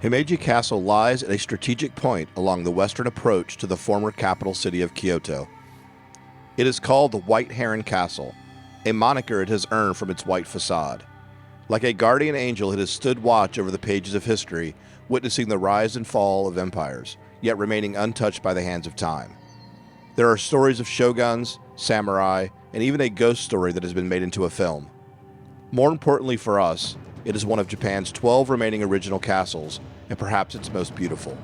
Himeji Castle lies at a strategic point along the western approach to the former capital city of Kyoto. It is called the White Heron Castle, a moniker it has earned from its white facade. Like a guardian angel, it has stood watch over the pages of history, witnessing the rise and fall of empires, yet remaining untouched by the hands of time. There are stories of shoguns, samurai, and even a ghost story that has been made into a film. More importantly for us, it is one of Japan's 12 remaining original castles, and perhaps its most beautiful.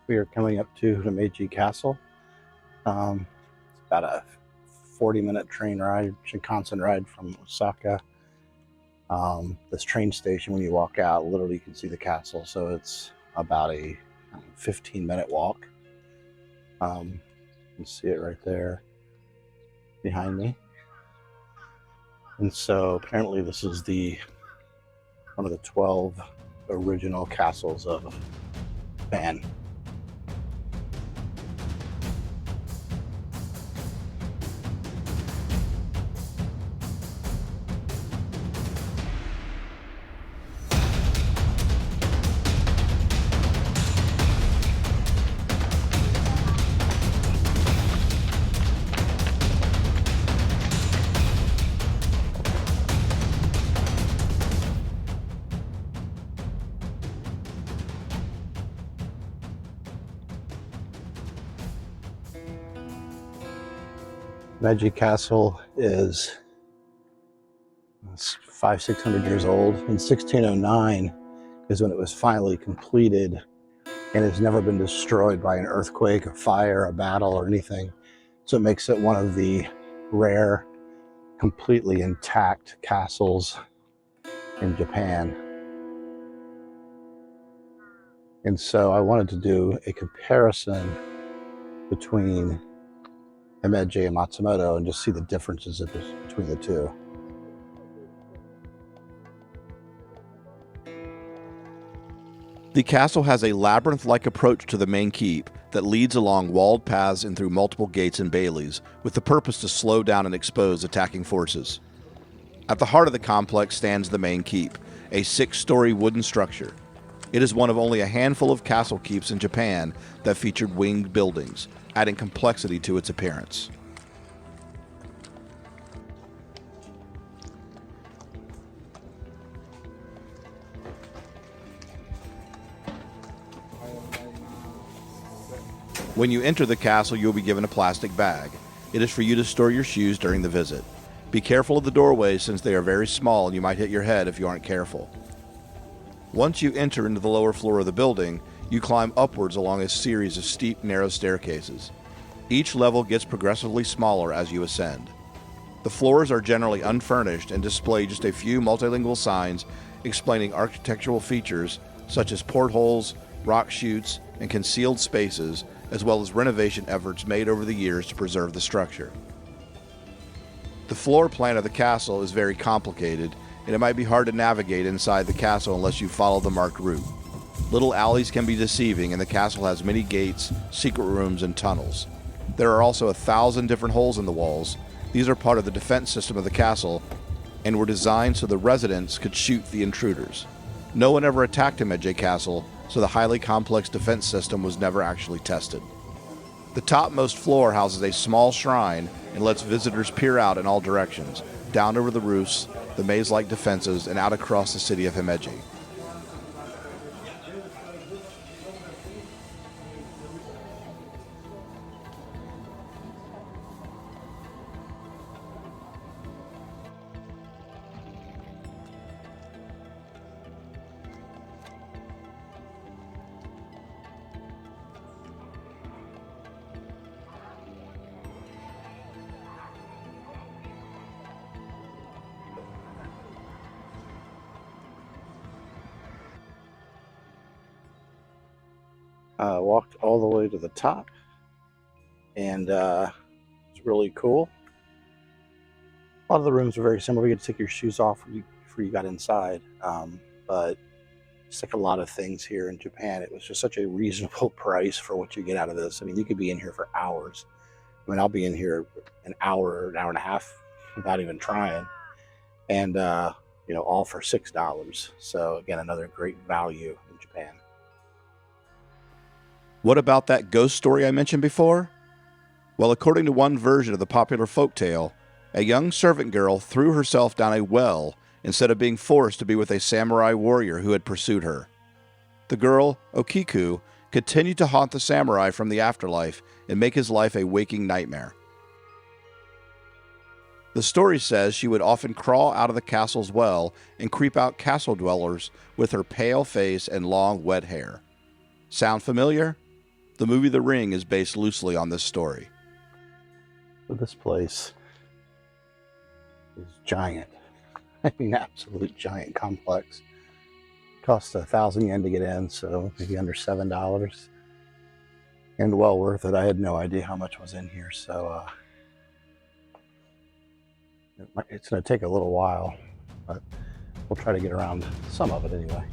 We are coming up to Himeji Castle. It's about a 40-minute train ride, Shinkansen ride from Osaka. This train station, when you walk out, literally you can see the castle, so it's about a 15-minute walk. You can see it right there behind me. And so apparently this is one of the 12 original castles of Japan. Himeji Castle is 500-600 years old. In 1609 is when it was finally completed, and has never been destroyed by an earthquake, a fire, a battle, or anything. So it makes it one of the rare, completely intact castles in Japan. And so I wanted to do a comparison between Himeji and Matsumoto and just see the differences between the two. The castle has a labyrinth-like approach to the main keep that leads along walled paths and through multiple gates and baileys, with the purpose to slow down and expose attacking forces. At the heart of the complex stands the main keep, a 6-story wooden structure. It is one of only a handful of castle keeps in Japan that featured winged buildings, adding complexity to its appearance. When you enter the castle, you'll be given a plastic bag. It is for you to store your shoes during the visit. Be careful of the doorways since they are very small and you might hit your head if you aren't careful. Once you enter into the lower floor of the building, you climb upwards along a series of steep, narrow staircases. Each level gets progressively smaller as you ascend. The floors are generally unfurnished and display just a few multilingual signs explaining architectural features such as portholes, rock chutes, and concealed spaces, as well as renovation efforts made over the years to preserve the structure. The floor plan of the castle is very complicated, and it might be hard to navigate inside the castle unless you follow the marked route. Little alleys can be deceiving, and the castle has many gates, secret rooms, and tunnels. There are also 1,000 different holes in the walls. These are part of the defense system of the castle and were designed so the residents could shoot the intruders. No one ever attacked Himeji Castle, so the highly complex defense system was never actually tested. The topmost floor houses a small shrine and lets visitors peer out in all directions, down over the roofs, the maze-like defenses, and out across the city of Himeji. Walked all the way to the top, and it's really cool. A lot of the rooms are very similar. You had to take your shoes off before you got inside, but it's like a lot of things here in Japan. It was just such a reasonable price for what you get out of this. I mean, you could be in here for hours. I mean, I'll be in here an hour and a half without even trying, and all for $6. So again, another great value in Japan. What about that ghost story I mentioned before? Well, according to one version of the popular folktale, a young servant girl threw herself down a well instead of being forced to be with a samurai warrior who had pursued her. The girl, Okiku, continued to haunt the samurai from the afterlife and make his life a waking nightmare. The story says she would often crawl out of the castle's well and creep out castle dwellers with her pale face and long, wet hair. Sound familiar? The movie The Ring is based loosely on this story. So this place is giant. I mean, absolute giant complex. Cost 1,000 yen to get in, so maybe under $7. And well worth it. I had no idea how much was in here, so it's going to take a little while, but we'll try to get around some of it anyway.